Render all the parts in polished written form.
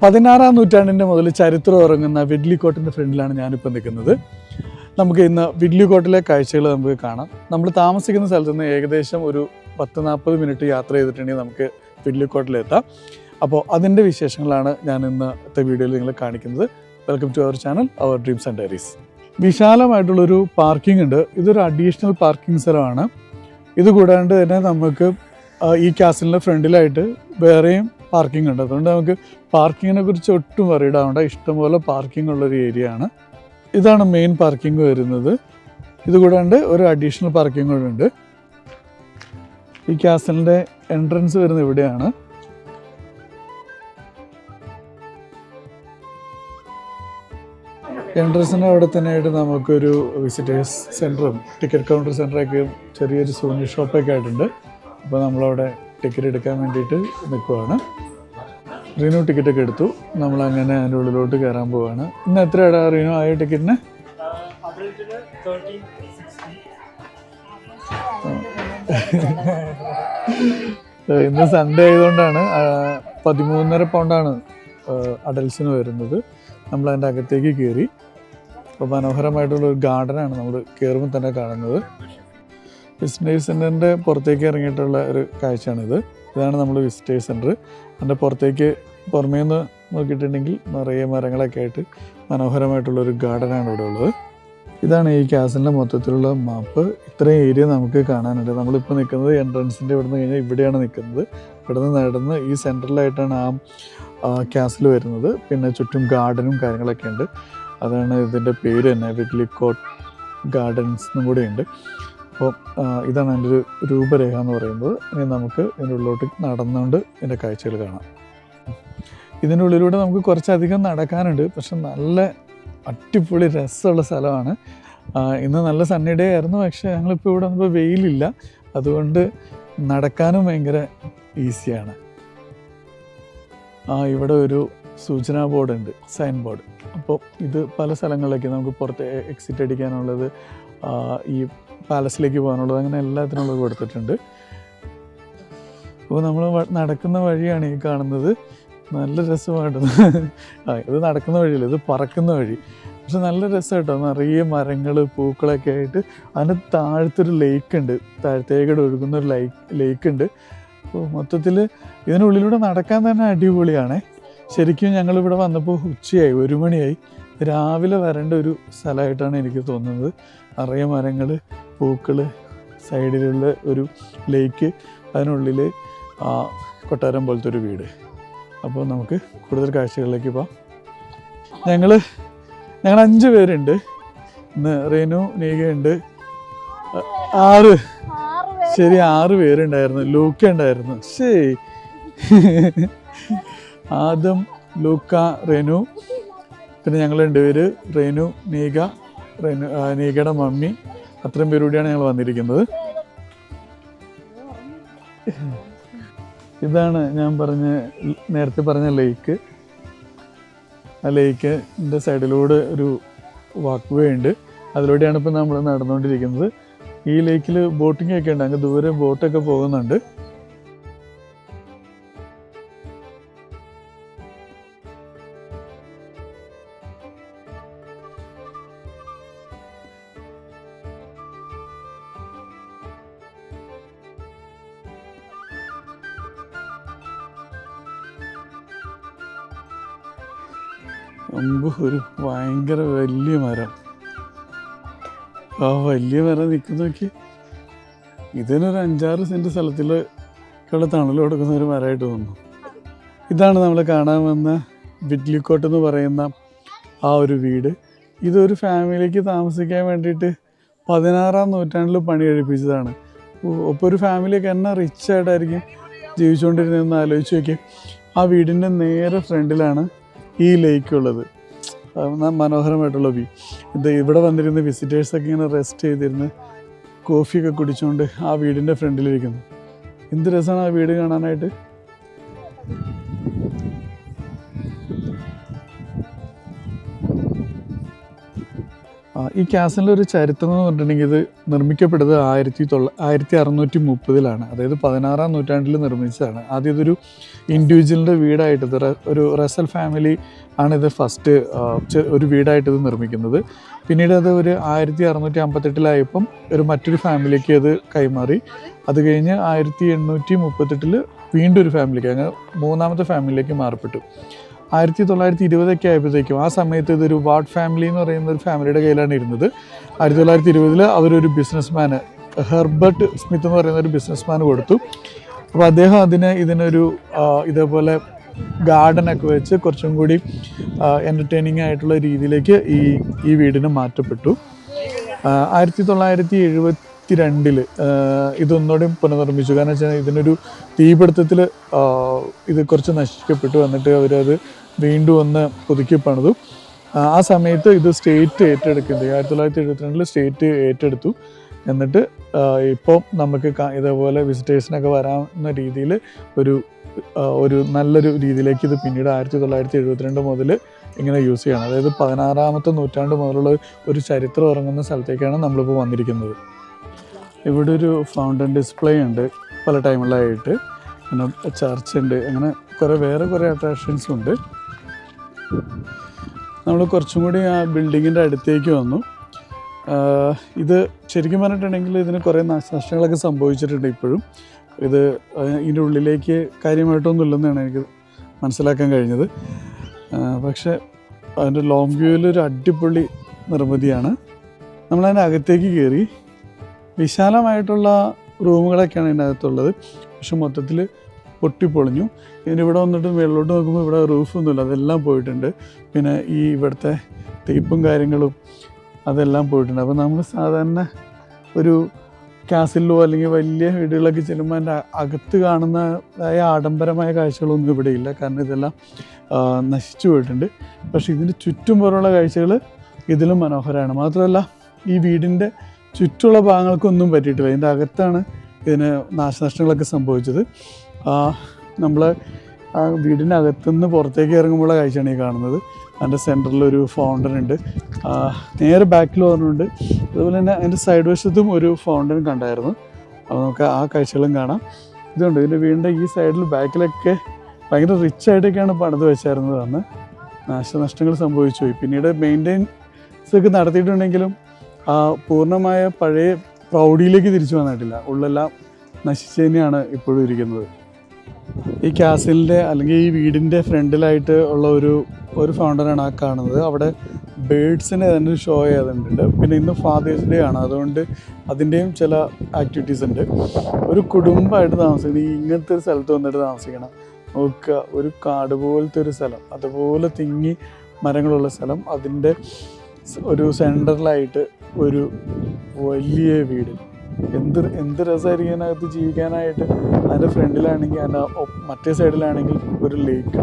16-ാം നൂറ്റാണ്ടിൻ്റെ മുതൽ ചരിത്രം ഉറങ്ങുന്ന വിഡ്ലി കോട്ടിൻ്റെ ഫ്രണ്ടിലാണ് ഞാനിപ്പോൾ നിൽക്കുന്നത്. നമുക്ക് ഇന്ന് വിഡ്ലി കോട്ടിലെ കാഴ്ചകൾ നമുക്ക് കാണാം. നമ്മൾ താമസിക്കുന്ന സ്ഥലത്ത് നിന്ന് ഏകദേശം ഒരു 10-40 മിനിറ്റ് യാത്ര ചെയ്തിട്ടുണ്ടെങ്കിൽ നമുക്ക് വിഡ്ലി കോട്ടിലെത്താം. അപ്പോൾ അതിൻ്റെ വിശേഷങ്ങളാണ് ഞാൻ ഇന്നത്തെ വീഡിയോയിൽ നിങ്ങളെ കാണിക്കുന്നത്. Welcome to our channel, our dreams and diaries. വിശാലമായിട്ടുള്ളൊരു പാർക്കിംഗ് ഉണ്ട്. ഇതൊരു അഡീഷണൽ പാർക്കിംഗ് സ്ഥലമാണ്. ഇത് കൂടാണ്ട് തന്നെ നമുക്ക് ഈ കാസിലിൻ്റെ ഫ്രണ്ടിലായിട്ട് വേറെയും പാർക്കിംഗ് ഉണ്ട്. അതുകൊണ്ട് നമുക്ക് പാർക്കിങ്ങിനെ കുറിച്ച് ഒട്ടും വറീഡാവേണ്ട, ഇഷ്ടംപോലെ പാർക്കിംഗ് ഉള്ളൊരു ഏരിയ ആണ്. ഇതാണ് മെയിൻ പാർക്കിംഗ് വരുന്നത്. ഇത് കൂടാണ്ട് ഒരു അഡീഷണൽ പാർക്കിംഗ് കൂടെ ഉണ്ട്. ഈ കാസിലിൻ്റെ എൻട്രൻസ് വരുന്നത് ഇവിടെയാണ്. എൻട്രൻസിൻ്റെ അവിടെ തന്നെയായിട്ട് നമുക്കൊരു വിസിറ്റേഴ്സ് സെൻറ്ററും ടിക്കറ്റ് കൗണ്ടർ സെൻറ്ററൊക്കെ ചെറിയൊരു സൂനിയർ ഷോപ്പൊക്കെ ആയിട്ടുണ്ട്. അപ്പോൾ നമ്മളവിടെ ടിക്കറ്റ് എടുക്കാൻ വേണ്ടിയിട്ട് നിൽക്കുവാണ്. റീനു ടിക്കറ്റൊക്കെ എടുത്തു. നമ്മളങ്ങനെ അതിൻ്റെ ഉള്ളിലോട്ട് കയറാൻ പോവുകയാണ്. ഇന്ന് എത്രയാണ് റീനു ആയ ടിക്കറ്റിന്? ഇന്ന് സൺഡേ ആയതുകൊണ്ടാണ് 13.5 പൗണ്ടാണ് അഡൽസിന് വരുന്നത്. നമ്മളതിൻ്റെ അകത്തേക്ക് കയറി. അപ്പോൾ മനോഹരമായിട്ടുള്ളൊരു ഗാർഡനാണ് നമ്മൾ കയറുമ്പോൾ തന്നെ കാണുന്നത്. വിസിറ്റേഴ്സ് സെൻറ്ററിൻ്റെ പുറത്തേക്ക് ഇറങ്ങിയിട്ടുള്ള ഒരു കാഴ്ചയാണിത്. ഇതാണ് നമ്മൾ വിസിറ്റേഴ്സ് സെൻറ്റർ. അതിൻ്റെ പുറത്തേക്ക് പുറമേ നിന്ന് നോക്കിയിട്ടുണ്ടെങ്കിൽ നിറയെ മരങ്ങളൊക്കെ ആയിട്ട് മനോഹരമായിട്ടുള്ളൊരു ഗാർഡനാണ് ഇവിടെ ഉള്ളത്. ഇതാണ് ഈ കാസിലിൻ്റെ മൊത്തത്തിലുള്ള മാപ്പ്. ഇത്രയും ഏരിയ നമുക്ക് കാണാനുണ്ട്. നമ്മളിപ്പോൾ നിൽക്കുന്നത് എൻട്രൻസിൻ്റെ ഇവിടെ നിന്ന് കഴിഞ്ഞാൽ ഇവിടെയാണ് നിൽക്കുന്നത്. ഇവിടെ നിന്ന് നടന്ന് ഈ സെൻറ്ററിലായിട്ടാണ് ആ കാസിൽ വരുന്നത്. പിന്നെ ചുറ്റും ഗാർഡനും കാര്യങ്ങളൊക്കെ ഉണ്ട്. അതാണ് ഇതിൻ്റെ പേര് തന്നെ, വിഡ്ലി കോട്ട് ഗാർഡൻസ് എന്നും കൂടെ ഉണ്ട്. അപ്പോൾ ഇതാണ് എൻ്റെ ഒരു രൂപരേഖ എന്ന് പറയുന്നത്. ഇനി നമുക്ക് ഇതിൻ്റെ ഉള്ളിലോട്ട് നടന്നുകൊണ്ട് ഇതിൻ്റെ കാഴ്ചകൾ കാണാം. ഇതിൻ്റെ ഉള്ളിലൂടെ നമുക്ക് കുറച്ചധികം നടക്കാനുണ്ട്. പക്ഷെ നല്ല അടിപൊളി രസമുള്ള സ്ഥലമാണ്. ഇന്ന് നല്ല സണ്ണി ഡേ ആയിരുന്നു. പക്ഷേ ഞങ്ങളിപ്പോൾ ഇവിടെ വന്നപ്പോൾ വെയിലില്ല. അതുകൊണ്ട് നടക്കാനും ഭയങ്കര ഈസിയാണ്. ഇവിടെ ഒരു സൂചനാ ബോർഡ് ഉണ്ട്, സൈൻ ബോർഡ്. അപ്പോൾ ഇത് പല സ്ഥലങ്ങളിലേക്ക് നമുക്ക് പുറത്ത് എക്സിറ്റ് അടിക്കാനുള്ളത്, ഈ പാലസിലേക്ക് പോകാനുള്ളത്, അങ്ങനെ എല്ലാത്തിനുള്ളത് കൊടുത്തിട്ടുണ്ട്. അപ്പോൾ നമ്മൾ നടക്കുന്ന വഴിയാണ് ഈ കാണുന്നത്. നല്ല രസമായിട്ട് ഇത് നടക്കുന്ന വഴിയല്ല, ഇത് പറക്കുന്ന വഴി. പക്ഷെ നല്ല രസമായിട്ടോ, നിറയെ മരങ്ങൾ പൂക്കളൊക്കെ ആയിട്ട്. അതിന് താഴത്തൊരു ലേക്ക് ഉണ്ട്, താഴത്തേക്കടെ ഒഴുകുന്ന ഒരു ലേക്ക് ഉണ്ട്. അപ്പോൾ മൊത്തത്തിൽ ഇതിനുള്ളിലൂടെ നടക്കാൻ തന്നെ അടിപൊളിയാണ്. ശരിക്കും ഞങ്ങളിവിടെ വന്നപ്പോൾ ഉച്ചയായി, 1 മണിയായി. രാവിലെ വരേണ്ട ഒരു സ്ഥലമായിട്ടാണ് എനിക്ക് തോന്നുന്നത്. നിറയെ മരങ്ങൾ, പൂക്കൾ, സൈഡിലുള്ള ഒരു ലേക്ക്, അതിനുള്ളിൽ കൊട്ടാരം പോലത്തെ ഒരു വീട്. അപ്പോൾ നമുക്ക് കൂടുതൽ കാഴ്ചകളിലേക്ക് പോകാം. ഞങ്ങൾ 5 പേരുണ്ട്. ഇന്ന് റീനു, നീഗയുണ്ട്. 6 പേരുണ്ടായിരുന്നു. ലൂക്ക ഉണ്ടായിരുന്നു. ശരി, ആദം, ലൂക്ക, റെനു, പിന്നെ ഞങ്ങൾ 2 പേര്, റെനു, നീഗ, നീഗയുടെ മമ്മി. അത്രയും പേരുകൂടിയാണ് ഞങ്ങൾ വന്നിരിക്കുന്നത്. ഇതാണ് ഞാൻ നേരത്തെ പറഞ്ഞ ലേക്ക്. ആ ലേക്കിൻ്റെ സൈഡിലൂടെ ഒരു വാക്ക് വേ ഉണ്ട്. അതിലൂടെയാണ് ഇപ്പോൾ നമ്മൾ നടന്നുകൊണ്ടിരിക്കുന്നത്. ഈ ലേക്കിൽ ബോട്ടിംഗ് ഒക്കെ ഉണ്ട്. അങ്ങ് ദൂരെ ബോട്ടൊക്കെ പോകുന്നുണ്ട്. ഒരു ഭയങ്കര വലിയ മരം. ആ വലിയ മരം നിൽക്കുന്ന നോക്കി. ഇതിനൊരു 5-6 സെൻറ്റ് സ്ഥലത്തിലുള്ള തണൽ കൊടുക്കുന്ന ഒരു മരമായിട്ട് തോന്നുന്നു. ഇതാണ് നമ്മൾ കാണാൻ വന്ന വിഡ്ലി കോട്ട് എന്ന് പറയുന്ന ആ ഒരു വീട്. ഇതൊരു ഫാമിലിക്ക് താമസിക്കാൻ വേണ്ടിയിട്ട് 16-ാം നൂറ്റാണ്ടിൽ പണി കഴിപ്പിച്ചതാണ്. അപ്പോൾ ഒരു ഫാമിലിയൊക്കെ എന്നാ റിച്ചായിട്ടായിരിക്കും ജീവിച്ചുകൊണ്ടിരുന്നതെന്ന് ആലോചിച്ച് നോക്കി. ആ വീടിൻ്റെ നേരെ ഫ്രണ്ടിലാണ് ഈ ലേക്ക് ഉള്ളത്. മനോഹരമായിട്ടുള്ള വ്യൂ. ഇവിടെ വന്നിരുന്ന വിസിറ്റേഴ്സൊക്കെ ഇങ്ങനെ റെസ്റ്റ് ചെയ്തിരുന്ന് കോഫിയൊക്കെ കുടിച്ചുകൊണ്ട് ആ വീടിൻ്റെ ഫ്രണ്ടിലിരിക്കുന്നു. എന്ത് രസമാണ് ആ വീട് കാണാനായിട്ട്. ഈ കാസിലിൻ്റെ ഒരു ചരിത്രം എന്ന് പറഞ്ഞിട്ടുണ്ടെങ്കിൽ ഇത് നിർമ്മിക്കപ്പെട്ടത് 1630-ലാണ്, അതായത് 16-ാം നൂറ്റാണ്ടിൽ നിർമ്മിച്ചതാണ്. ആദ്യം ഇതൊരു ഇൻഡിവിജ്വലിൻ്റെ വീടായിട്ട്, ഒരു റസൽ ഫാമിലി ആണിത് ഫസ്റ്റ് ഒരു വീടായിട്ട് ഇത് നിർമ്മിക്കുന്നത്. പിന്നീട് അത് ഒരു 1658-ലായപ്പം മറ്റൊരു ഫാമിലിക്ക് അത് കൈമാറി. അത് കഴിഞ്ഞ് 1838 വീണ്ടും ഒരു ഫാമിലിക്ക്, അങ്ങനെ മൂന്നാമത്തെ ഫാമിലിയിലേക്ക് മാറപ്പെട്ടു. 1920 ആയപ്പോഴത്തേക്കും, ആ സമയത്ത് ഇതൊരു വാർഡ് ഫാമിലി എന്ന് പറയുന്ന ഒരു ഫാമിലിയുടെ കയ്യിലാണ് ഇരുന്നത്. 1920 അവരൊരു ബിസിനസ്മാന്, ഹെർബർട്ട് സ്മിത്ത് എന്ന് പറയുന്ന ഒരു ബിസിനസ്മാന് കൊടുത്തു. അപ്പോൾ അദ്ദേഹം ഇതിനൊരു ഇതേപോലെ ഗാർഡനൊക്കെ വെച്ച് കുറച്ചും കൂടി എൻ്റർടൈനിങ് ആയിട്ടുള്ള രീതിയിലേക്ക് ഈ വീടിന് മാറ്റപ്പെട്ടു. 1972 ഇതൊന്നുകൂടി പുനർനിർമ്മിച്ചു. കാരണം വെച്ചാൽ ഇതിനൊരു തീപിടുത്തത്തിൽ ഇത് കുറച്ച് നശിക്കപ്പെട്ടു. എന്നിട്ട് അവരത് വീണ്ടും ഒന്ന് പുതുക്കി പണിതു. ആ സമയത്ത് ഇത് സ്റ്റേറ്റ് ഏറ്റെടുക്കുന്നത് 1972 സ്റ്റേറ്റ് ഏറ്റെടുത്തു. എന്നിട്ട് ഇപ്പോൾ നമുക്ക് ഇതേപോലെ വിസിറ്റേഴ്സിനൊക്കെ വരാവുന്ന രീതിയിൽ ഒരു നല്ലൊരു രീതിയിലേക്ക് ഇത് പിന്നീട് 1972 മുതൽ ഇങ്ങനെ യൂസ് ചെയ്യണം. അതായത് 16-ാമത്തെ നൂറ്റാണ്ട് മുതലുള്ള ഒരു ചരിത്രം ഉറങ്ങുന്ന സ്ഥലത്തേക്കാണ് നമ്മളിപ്പോൾ വന്നിരിക്കുന്നത്. ഇവിടെ ഒരു ഫൗണ്ടൻ ഡിസ്പ്ലേ ഉണ്ട് പല ടൈമിലായിട്ട്, പിന്നെ ചർച്ച് ഉണ്ട്, അങ്ങനെ വേറെ കുറേ അട്രാക്ഷൻസും ഉണ്ട്. നമ്മൾ കുറച്ചും കൂടി ആ ബിൽഡിങ്ങിൻ്റെ അടുത്തേക്ക് വന്നു. ഇത് ശരിക്കും പറഞ്ഞിട്ടുണ്ടെങ്കിൽ ഇതിന് കുറേ നാശനഷ്ടങ്ങളൊക്കെ സംഭവിച്ചിട്ടുണ്ട്. ഇപ്പോഴും ഇതിൻ്റെ ഉള്ളിലേക്ക് കാര്യമായിട്ടൊന്നും ഇല്ലെന്നാണ് എനിക്ക് മനസ്സിലാക്കാൻ കഴിഞ്ഞത്. പക്ഷേ അതിൻ്റെ ലോങ് വ്യൂവിലൊരു അടിപൊളി നിർമ്മിതിയാണ്. നമ്മളതിൻ്റെ അകത്തേക്ക് കയറി. വിശാലമായിട്ടുള്ള റൂമുകളൊക്കെയാണ് ഇതിനകത്തുള്ളത്, പക്ഷെ മൊത്തത്തിൽ പൊട്ടിപ്പൊളിഞ്ഞു. ഇവിടെ വന്നിട്ട് വെള്ളോട്ട് നോക്കുമ്പോൾ ഇവിടെ റൂഫൊന്നുമില്ല, അതെല്ലാം പോയിട്ടുണ്ട്. പിന്നെ ഇവിടുത്തെ തേപ്പും കാര്യങ്ങളും അതെല്ലാം പോയിട്ടുണ്ട്. അപ്പോൾ നമ്മൾ സാധാരണ ഒരു കാസിലോ അല്ലെങ്കിൽ വലിയ വീടുകളൊക്കെ ചെല്ലുമ്പോൾ അതിൻ്റെ അകത്ത് കാണുന്നതായ ആഡംബരമായ കാഴ്ചകളൊന്നും ഇവിടെ ഇല്ല, കാരണം ഇതെല്ലാം നശിച്ചു പോയിട്ടുണ്ട്. പക്ഷേ ഇതിൻ്റെ ചുറ്റും പുറമുള്ള കാഴ്ചകൾ ഇതിലും മനോഹരമാണ്. മാത്രമല്ല ഈ വീടിൻ്റെ ചുറ്റുമുള്ള ഭാഗങ്ങൾക്കൊന്നും പറ്റിയിട്ടില്ല. ഇതിൻ്റെ അകത്താണ് ഇതിന് നാശനഷ്ടങ്ങളൊക്കെ സംഭവിച്ചത്. നമ്മൾ ആ വീടിൻ്റെ അകത്തുനിന്ന് പുറത്തേക്ക് ഇറങ്ങുമ്പോഴുള്ള കാഴ്ചയാണ് ഈ കാണുന്നത്. അതിൻ്റെ സെൻറ്ററിലൊരു ഫൗണ്ടൻ ഉണ്ട്, നേരെ ബാക്കിൽ പറഞ്ഞുണ്ട്. അതുപോലെ തന്നെ അതിൻ്റെ സൈഡ് വശത്തും ഒരു ഫൗണ്ടൻ കണ്ടായിരുന്നു. അപ്പോൾ നമുക്ക് ആ കാഴ്ചകളും കാണാം. ഇതുണ്ട് ഇതിൻ്റെ വീടിൻ്റെ ഈ സൈഡിൽ ബാക്കിലൊക്കെ ഭയങ്കര റിച്ചായിട്ടൊക്കെയാണ് പണിത് വെച്ചായിരുന്നത്. അന്ന് നാശനഷ്ടങ്ങൾ സംഭവിച്ചു പോയി. പിന്നീട് മെയിൻ്റെനൻസ് ഒക്കെ നടത്തിയിട്ടുണ്ടെങ്കിലും പൂർണ്ണമായ പഴയ പ്രൗഢിയിലേക്ക് തിരിച്ചു വന്നിട്ടില്ല. ഉള്ളെല്ലാം നശിച്ചു തന്നെയാണ് ഇപ്പോഴും ഇരിക്കുന്നത്. ഈ കാസിലിൻ്റെ അല്ലെങ്കിൽ ഈ വീടിൻ്റെ ഫ്രണ്ടിലായിട്ട് ഉള്ള ഒരു ഫൗണ്ടനാണ് ആ കാണുന്നത്. അവിടെ ബേഡ്സിനെ തന്നെ ഷോ ചെയ്തിട്ടുണ്ട്. പിന്നെ ഇന്ന് ഫാദേഴ്സ് ഡേ ആണ്, അതുകൊണ്ട് അതിൻ്റെയും ചില ആക്ടിവിറ്റീസ് ഉണ്ട്. ഒരു കുടുംബമായിട്ട് താമസിക്കണം, ഇങ്ങനത്തെ ഒരു സ്ഥലത്ത് വന്നിട്ട് താമസിക്കണം. നോക്കുക, ഒരു കാട് പോലത്തെ ഒരു സ്ഥലം, അതുപോലെ തിങ്ങി മരങ്ങളുള്ള സ്ഥലം, അതിൻ്റെ ഒരു സെൻറ്ററിലായിട്ട് ഒരു വലിയ വീട്. എന്ത് രസമായിരിക്കും അതിനകത്ത് ജീവിക്കാനായിട്ട്. അതിൻ്റെ ഫ്രണ്ടിലാണെങ്കിൽ അതിൻ്റെ മറ്റേ സൈഡിലാണെങ്കിൽ ഒരു ലേക്ക്.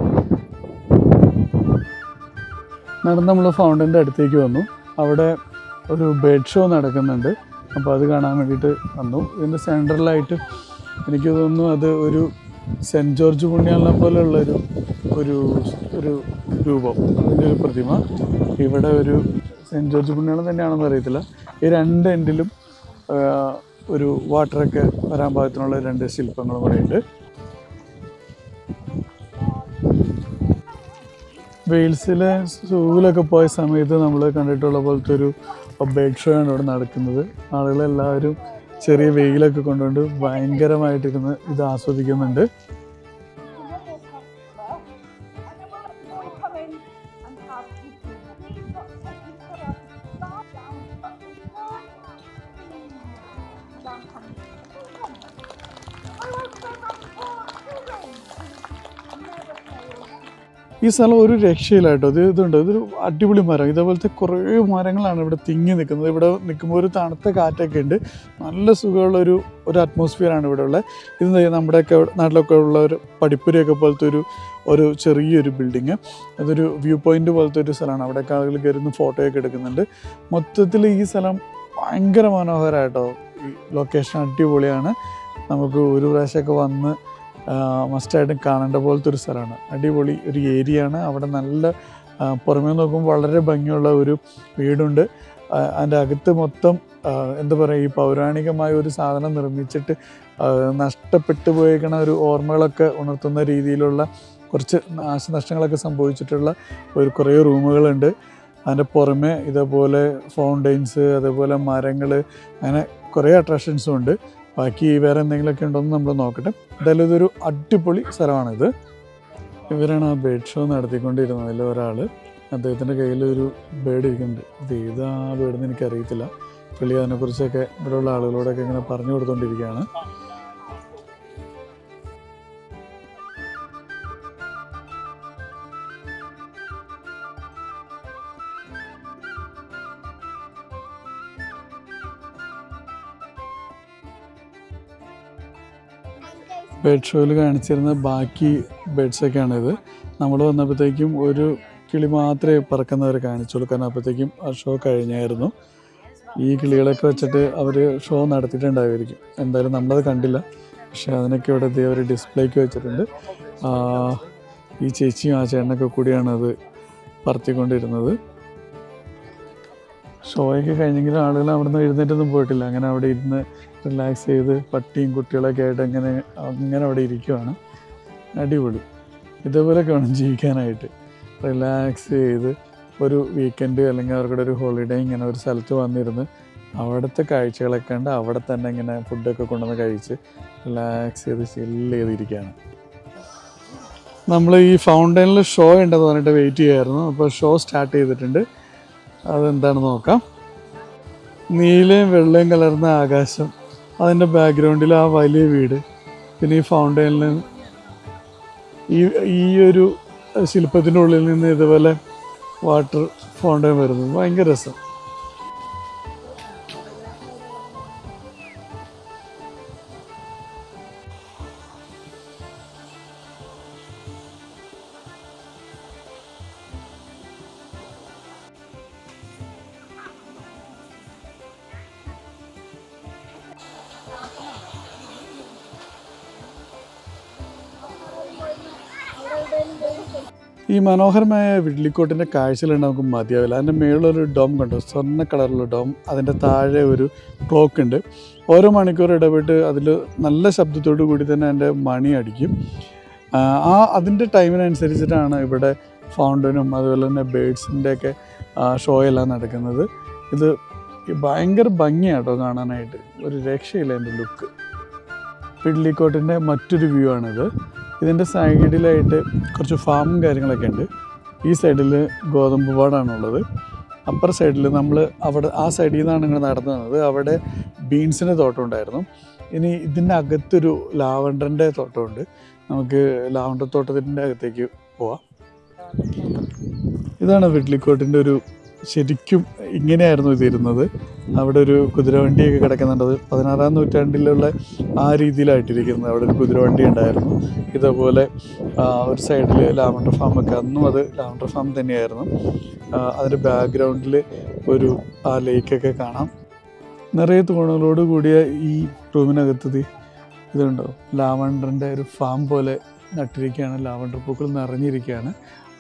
നടന്ന് നമ്മൾ ഫൗണ്ടൻ്റെ അടുത്തേക്ക് വന്നു. അവിടെ ഒരു ബെഡ് ഷോ നടക്കുന്നുണ്ട്, അപ്പോൾ അത് കാണാൻ വേണ്ടിയിട്ട് വന്നു. ഇതിൻ്റെ സെൻറ്ററിലായിട്ട് എനിക്ക് തോന്നുന്നു അത് ഒരു സെൻറ്റ് ജോർജ് പുണ്യാളനെ പോലെയുള്ളൊരു ഒരു ഒരു രൂപം, അതിൻ്റെ ഒരു പ്രതിമ. ഇവിടെ ഒരു സെൻറ്റ് ജോർജ് പുണ്യാളൻ തന്നെയാണെന്ന് അറിയത്തില്ല. ഈ രണ്ട് എൻഡിലും ഒരു വാട്ടറൊക്കെ വരാൻ പാകത്തിനുള്ള 2 ശില്പങ്ങളും കൂടെ ഉണ്ട്. വെയിൽസിലെ സൂവിലൊക്കെ പോയ സമയത്ത് നമ്മൾ കണ്ടിട്ടുള്ള പോലത്തെ ഒരു ബെഡ് ഷോ ആണ് ഇവിടെ നടക്കുന്നത്. ആളുകളെല്ലാവരും ചെറിയ വെയിലൊക്കെ കൊണ്ടുകൊണ്ട് ഭയങ്കരമായിട്ടിരുന്ന് ഇത് ആസ്വദിക്കുന്നുണ്ട്. ഈ സ്ഥലം ഒരു രക്ഷയില്ല കേട്ടോ. ഇതുണ്ട്, ഇതൊരു അടിപൊളി മരം. ഇതേപോലത്തെ കുറേ മരങ്ങളാണ് ഇവിടെ തിങ്ങി നിൽക്കുന്നത്. ഇവിടെ നിൽക്കുമ്പോൾ ഒരു തണുത്ത കാറ്റൊക്കെ ഉണ്ട്, നല്ല സുഖമുള്ളൊരു അറ്റ്മോസ്ഫിയറാണ് ഇവിടെ ഉള്ളത്. ഇത് നമ്മുടെയൊക്കെ നാട്ടിലൊക്കെ ഉള്ള ഒരു പടിപ്പുരയൊക്കെ പോലത്തെ ഒരു ചെറിയൊരു ബിൽഡിങ്. അതൊരു വ്യൂ പോയിൻ്റ് പോലത്തെ ഒരു സ്ഥലമാണ്. അവിടെയൊക്കെ ആളുകൾ കയറുന്ന ഫോട്ടോയൊക്കെ എടുക്കുന്നുണ്ട്. മൊത്തത്തിൽ ഈ സ്ഥലം ഭയങ്കര മനോഹരമായിട്ടോ. ഈ ലൊക്കേഷൻ അടിപൊളിയാണ്. നമുക്ക് ഒരു പ്രാവശ്യമൊക്കെ വന്ന് മസ്റ്റായിട്ടും കാണേണ്ട പോലത്തെ ഒരു സ്ഥലമാണ്. അടിപൊളി ഒരു ഏരിയ ആണ്. അവിടെ നല്ല പുറമേ നോക്കുമ്പോൾ വളരെ ഭംഗിയുള്ള ഒരു വീടുണ്ട്. അതിൻ്റെ അകത്ത് മൊത്തം എന്താ പറയുക, ഈ പൗരാണികമായ ഒരു സാധനം നിർമ്മിച്ചിട്ട് നഷ്ടപ്പെട്ടു പോയേക്കണ ഒരു ഓർമ്മകളൊക്കെ ഉണർത്തുന്ന രീതിയിലുള്ള കുറച്ച് നാശനഷ്ടങ്ങളൊക്കെ സംഭവിച്ചിട്ടുള്ള കുറേ റൂമുകളുണ്ട്. അതിൻ്റെ പുറമെ ഇതേപോലെ ഫൗണ്ടെയിൻസ്, അതേപോലെ മരങ്ങൾ, അങ്ങനെ കുറേ അട്രാക്ഷൻസും ഉണ്ട്. ബാക്കി വേറെ എന്തെങ്കിലുമൊക്കെ ഉണ്ടോയെന്ന് നമ്മൾ നോക്കട്ടെ. എന്തായാലും ഇതൊരു അടിപൊളി സ്ഥലമാണിത്. ഇവരാണ് ആ ബേഡ് ഷോ നടത്തിക്കൊണ്ടിരുന്നത്. അതിൽ ഒരാൾ, അദ്ദേഹത്തിൻ്റെ കയ്യിലൊരു ബേഡ് ഇരിക്കുന്നുണ്ട്. ഇത് ഏതാ ബേഡെന്ന് എനിക്കറിയത്തില്ല. പുള്ളി അതിനെക്കുറിച്ചൊക്കെ ഇവിടെയുള്ള ആളുകളോടൊക്കെ ഇങ്ങനെ പറഞ്ഞു കൊടുത്തുകൊണ്ടിരിക്കുകയാണ്. ബേഡ് ഷോയിൽ കാണിച്ചിരുന്ന ബാക്കി ബേഡ്സൊക്കെയാണിത്. നമ്മൾ വന്നപ്പോഴത്തേക്കും ഒരു കിളി മാത്രമേ പറക്കുന്നവരെ കാണിച്ചുള്ളൂ, കാരണം അപ്പോഴത്തേക്കും ആ ഷോ കഴിഞ്ഞായിരുന്നു. ഈ കിളികളൊക്കെ വെച്ചിട്ട് അവർ ഷോ നടത്തിയിട്ടുണ്ടായിരിക്കും. എന്തായാലും നമ്മളത് കണ്ടില്ല. പക്ഷേ അതിനൊക്കെ ഇവിടെ അവർ ഡിസ്പ്ലേക്ക് വെച്ചിട്ടുണ്ട്. ഈ ചേച്ചിയും ആ ചേട്ടനൊക്കെ കൂടിയാണ് അത് പറത്തിക്കൊണ്ടിരുന്നത്. ഷോയൊക്കെ കഴിഞ്ഞെങ്കിലും ആളുകൾ അവിടെ നിന്ന് എഴുന്നേറ്റൊന്നും പോയിട്ടില്ല. അങ്ങനെ അവിടെ ഇരുന്ന് റിലാക്സ് ചെയ്ത് പട്ടിയും കുട്ടികളൊക്കെ ആയിട്ട് അങ്ങനെ അവിടെ ഇരിക്കുവാണ്. അടിപൊളി. ഇതേപോലെയൊക്കെ വേണം ജീവിക്കാനായിട്ട്. റിലാക്സ് ചെയ്ത് ഒരു വീക്കെൻഡ് അല്ലെങ്കിൽ അവർക്കുടെ ഒരു ഹോളിഡേ ഇങ്ങനെ ഒരു സ്ഥലത്ത് വന്നിരുന്ന് അവിടുത്തെ കാഴ്ചകളൊക്കെ കണ്ട് അവിടെ തന്നെ ഇങ്ങനെ ഫുഡൊക്കെ കൊണ്ടുവന്ന് കഴിച്ച് റിലാക്സ് ചെയ്ത് ചില്ല് ചെയ്തിരിക്കുകയാണ്. നമ്മൾ ഈ ഫൗണ്ടൈനിൽ ഷോ ഉണ്ടെന്ന് പറഞ്ഞിട്ട് വെയിറ്റ് ചെയ്യുമായിരുന്നു. അപ്പോൾ ഷോ സ്റ്റാർട്ട് ചെയ്തിട്ടുണ്ട്. അതെന്താണെന്ന് നോക്കാം. നീലയും വെള്ളയും കലർന്ന ആകാശം, അതിൻ്റെ ബാക്ക്ഗ്രൗണ്ടിൽ ആ വലിയ വീട്, പിന്നെ ഈ ഫൗണ്ടൈനിൽ ഈ ഒരു ശില്പത്തിൻ്റെ ഉള്ളിൽ നിന്ന് ഇതുപോലെ വാട്ടർ ഫൗണ്ടൈൻ വരുന്നത് ഭയങ്കര രസം. ഈ മനോഹരമായ വിഡ്ലിക്കോട്ടിൻ്റെ കാഴ്ചകളുണ്ട് നമുക്ക് മതിയാവില്ല. അതിൻ്റെ മുകളിലൊരു ഡോം കണ്ടു, സ്വർണ്ണ കളറുള്ള ഡോം. അതിൻ്റെ താഴെ ഒരു ക്ലോക്ക് ഉണ്ട്. ഓരോ മണിക്കൂർ ഇടപെട്ട് അതിൽ നല്ല ശബ്ദത്തോടു കൂടി തന്നെ അതിൻ്റെ മണി അടിക്കും. അതിൻ്റെ ടൈമിനനുസരിച്ചിട്ടാണ് ഇവിടെ ഫൗണ്ടനും അതുപോലെ തന്നെ ബേഡ്സിൻ്റെയൊക്കെ ഷോ എല്ലാം നടക്കുന്നത്. ഇത് ഭയങ്കര ഭംഗിയാട്ടോ കാണാനായിട്ട്, ഒരു രക്ഷയില്ല എൻ്റെ ലുക്ക്. വിഡ്ലിക്കോട്ടിൻ്റെ മറ്റൊരു വ്യൂ ആണിത്. ഇതിൻ്റെ സൈഡിലായിട്ട് കുറച്ച് ഫാമും കാര്യങ്ങളൊക്കെ ഉണ്ട്. ഈ സൈഡിൽ ഗോതമ്പ് പാടാണുള്ളത്. അപ്പർ സൈഡിൽ നമ്മൾ ആ സൈഡിൽ നിന്നാണ് ഇങ്ങനെ നടന്നു വന്നത്. അവിടെ ബീൻസിൻ്റെ തോട്ടം ഉണ്ടായിരുന്നു. ഇനി ഇതിൻ്റെ അകത്തൊരു ലാവണ്ടറിൻ്റെ തോട്ടമുണ്ട്. നമുക്ക് ലാവണ്ടർ തോട്ടത്തിൻ്റെ അകത്തേക്ക് പോവാം. ഇതാണ് വിഡ്ലിക്കോട്ടിൻ്റെ ഒരു ശരിക്കും ഇങ്ങനെയായിരുന്നു ഇതിരുന്നത്. അവിടെ ഒരു കുതിരവണ്ടിയൊക്കെ കിടക്കുന്നുണ്ട്. അത് 16-ാം നൂറ്റാണ്ടിലുള്ള ആ രീതിയിലായിട്ടിരിക്കുന്നത്. അവിടെ ഒരു കുതിരവണ്ടി ഉണ്ടായിരുന്നു. ഇതേപോലെ ഒരു സൈഡിൽ ലാവണ്ടർ ഫാമൊക്കെ, അന്നും അത് ലാവണ്ടർ ഫാം തന്നെയായിരുന്നു. അതിൻ്റെ ബാക്ക്ഗ്രൗണ്ടിൽ ഒരു ആ ലേക്കൊക്കെ കാണാം. നിറയെ തൂണുകളോട് കൂടിയ ഈ റൂമിനകത്തത് ഇതുണ്ടോ, ലാവണ്ടറിൻ്റെ ഒരു ഫാം പോലെ നട്ടിരിക്കുകയാണ്. ലാവണ്ടർ പൂക്കൾ നിറഞ്ഞിരിക്കുകയാണ്.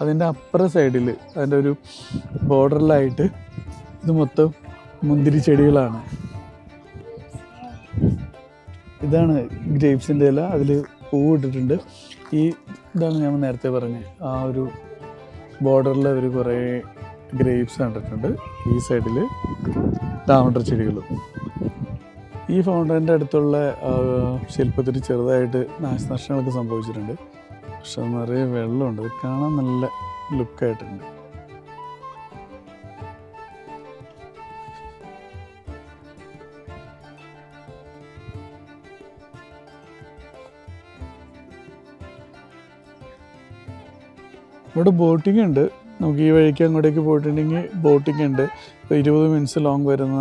അതിൻ്റെ അപ്പുറ സൈഡിൽ അതിൻ്റെ ഒരു ബോർഡറിലായിട്ട് ഇത് മൊത്തം മുന്തിരി ചെടികളാണ്. ഇതാണ് ഗ്രേപ്സിൻ്റെ ഇല, അതിൽ പൂവിട്ടിട്ടുണ്ട്. ഇതാണ് ഞാൻ നേരത്തെ പറഞ്ഞത്, ആ ഒരു ബോർഡറിൽ അവർ കുറേ ഗ്രേപ്സ് കണ്ടിട്ടുണ്ട്. ഈ സൈഡിൽ ലാവണ്ടർ ചെടികളും. ഈ ഫൗണ്ടൈൻ്റെ അടുത്തുള്ള ശില്പത്തിൽ ചെറുതായിട്ട് നാശനഷ്ടങ്ങളൊക്കെ സംഭവിച്ചിട്ടുണ്ട്. പക്ഷെ നിറയെ വെള്ളമുണ്ട്. അത് കാണാൻ നല്ല ലുക്കായിട്ടുണ്ട്. ഇവിടെ ബോട്ടിംഗ് ഉണ്ട്. നമുക്ക് ഈ വഴിക്ക് അങ്ങോട്ടേക്ക് പോയിട്ടുണ്ടെങ്കിൽ ബോട്ടിംഗ് ഉണ്ട്. ഇപ്പോൾ 20 മിനിറ്റ്സ് ലോങ് വരുന്ന,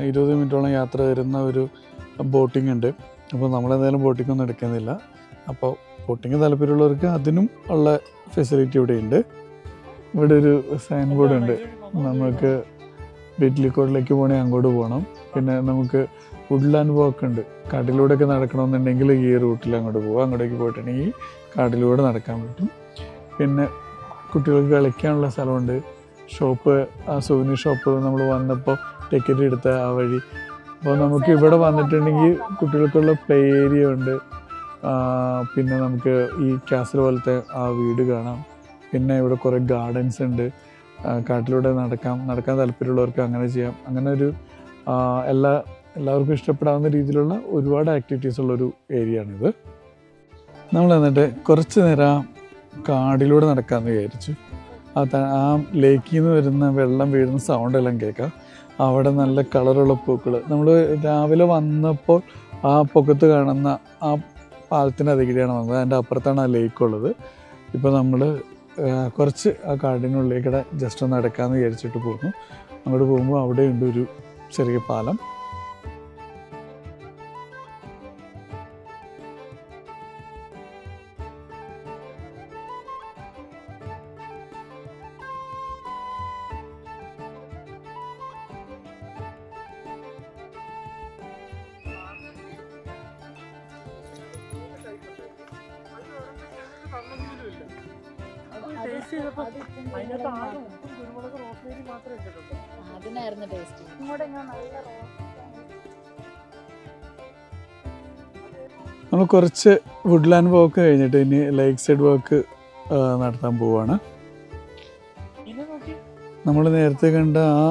20 മിനിറ്റോളം യാത്ര വരുന്ന ഒരു ബോട്ടിംഗ് ഉണ്ട്. അപ്പോൾ നമ്മളെന്തായാലും ബോട്ടിങ്ങൊന്നും എടുക്കുന്നില്ല. അപ്പോൾ ബോട്ടിങ് താല്പര്യമുള്ളവർക്ക് അതിനും ഉള്ള ഫെസിലിറ്റി ഇവിടെ ഉണ്ട്. ഇവിടെ ഒരു സൈൻ ബോർഡ് ഉണ്ട്. നമുക്ക് വിഡ്ലിക്കോട്ടിലേക്ക് പോകണമെങ്കിൽ അങ്ങോട്ട് പോകണം. പിന്നെ നമുക്ക് വുഡ്ലാൻഡ് വാക്ക് ഉണ്ട്. കാട്ടിലൂടെയൊക്കെ നടക്കണമെന്നുണ്ടെങ്കിൽ ഈ റൂട്ടിൽ അങ്ങോട്ട് പോകാം. അങ്ങോട്ടേക്ക് പോയിട്ടുണ്ടെങ്കിൽ കാട്ടിലൂടെ നടക്കാൻ പറ്റും. പിന്നെ കുട്ടികൾക്ക് കളിക്കാനുള്ള സ്ഥലമുണ്ട്. ഷോപ്പ്, ആ സൂവിനി ഷോപ്പ് നമ്മൾ വന്നപ്പോൾ ടിക്കറ്റ് എടുത്ത ആ വഴി. അപ്പോൾ നമുക്ക് ഇവിടെ വന്നിട്ടുണ്ടെങ്കിൽ കുട്ടികൾക്കുള്ള പ്ലേ ഏരിയ ഉണ്ട്, പിന്നെ നമുക്ക് ഈ കാസൽ പോലത്തെ ആ വീട് കാണാം, പിന്നെ ഇവിടെ കുറേ ഗാർഡൻസ് ഉണ്ട്, കാട്ടിലൂടെ നടക്കാൻ താല്പര്യമുള്ളവർക്ക് അങ്ങനെ ചെയ്യാം. അങ്ങനെ ഒരു എല്ലാവർക്കും ഇഷ്ടപ്പെടാവുന്ന രീതിയിലുള്ള ഒരുപാട് ആക്ടിവിറ്റീസ് ഉള്ളൊരു ഏരിയ ആണിത്. നമ്മൾ എന്നിട്ട് കുറച്ച് നേരം കാടിലൂടെ നടക്കാമെന്ന് വിചാരിച്ചു. ആ ലേക്കിൽ നിന്ന് വരുന്ന വെള്ളം വീഴുന്ന സൗണ്ടെല്ലാം കേൾക്കാം. അവിടെ നല്ല കളറുള്ള പൂക്കൾ. നമ്മൾ രാവിലെ വന്നപ്പോൾ ആ പൊക്കത്ത് കാണുന്ന ആ പാലത്തിൻ്റെ അതികിടെയാണ് വന്നത്. അതിൻ്റെ അപ്പുറത്താണ് ആ ലേക്കുള്ളത്. ഇപ്പോൾ നമ്മൾ കുറച്ച് ആ കാടിനുള്ളിലേക്കിടെ ജസ്റ്റ് ഒന്ന് നടക്കാമെന്ന് വിചാരിച്ചിട്ട് പോകുന്നു. അങ്ങോട്ട് പോകുമ്പോൾ അവിടെയുണ്ട് ഒരു ചെറിയ പാലം. അതിനായിരുന്നു ടേസ്റ്റ്. നമ്മൾ കുറച്ച് വുഡ്ലാൻഡ് വാക്ക് കഴിഞ്ഞിട്ട് ഇനി ലേക്ക് സൈഡ് വാക്ക് നടത്താൻ പോവാണ്. നമ്മൾ നേരത്തെ കണ്ട ആ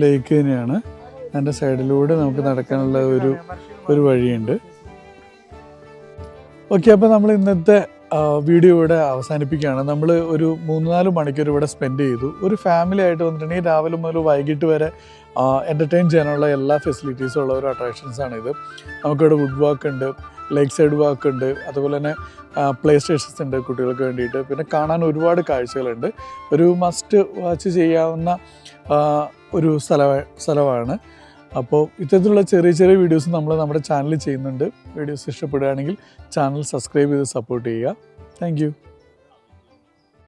ലേക്ക് തന്നെയാണ്. അതിൻ്റെ സൈഡിലൂടെ നമുക്ക് നടക്കാനുള്ള ഒരു വഴിയുണ്ട്. ഓക്കെ, അപ്പോൾ നമ്മൾ ഇന്നത്തെ വീഡിയോ ഇവിടെ അവസാനിപ്പിക്കുകയാണ്. നമ്മൾ ഒരു 3-4 മണിക്കൂർ ഇവിടെ സ്പെൻഡ് ചെയ്തു. ഒരു ഫാമിലി ആയിട്ട് വന്നിട്ടുണ്ടെങ്കിൽ രാവിലെ മുതൽ വൈകിട്ട് വരെ എൻ്റർടൈൻ ചെയ്യാനുള്ള എല്ലാ ഫെസിലിറ്റീസും ഉള്ള ഒരു അട്രാക്ഷൻസാണിത്. നമുക്കിവിടെ വുഡ് വാക്ക് ഉണ്ട്, ലേക്ക് സൈഡ് വാക്ക് ഉണ്ട്, അതുപോലെ തന്നെ പ്ലേ സ്റ്റേഷൻസ് ഉണ്ട് കുട്ടികൾക്ക് വേണ്ടിയിട്ട്. പിന്നെ കാണാൻ ഒരുപാട് കാഴ്ചകളുണ്ട്. ഒരു മസ്റ്റ് വാച്ച് ചെയ്യാവുന്ന ഒരു സ്ഥലമാണ്. അപ്പോൾ ഇത്തരത്തിലുള്ള ചെറിയ ചെറിയ വീഡിയോസ് നമ്മൾ നമ്മുടെ ചാനലിൽ ചെയ്യുന്നുണ്ട്. വീഡിയോസ് ഇഷ്ടപ്പെടുകയാണെങ്കിൽ ചാനൽ സബ്സ്ക്രൈബ് ചെയ്ത് സപ്പോർട്ട് ചെയ്യുക. Thank you.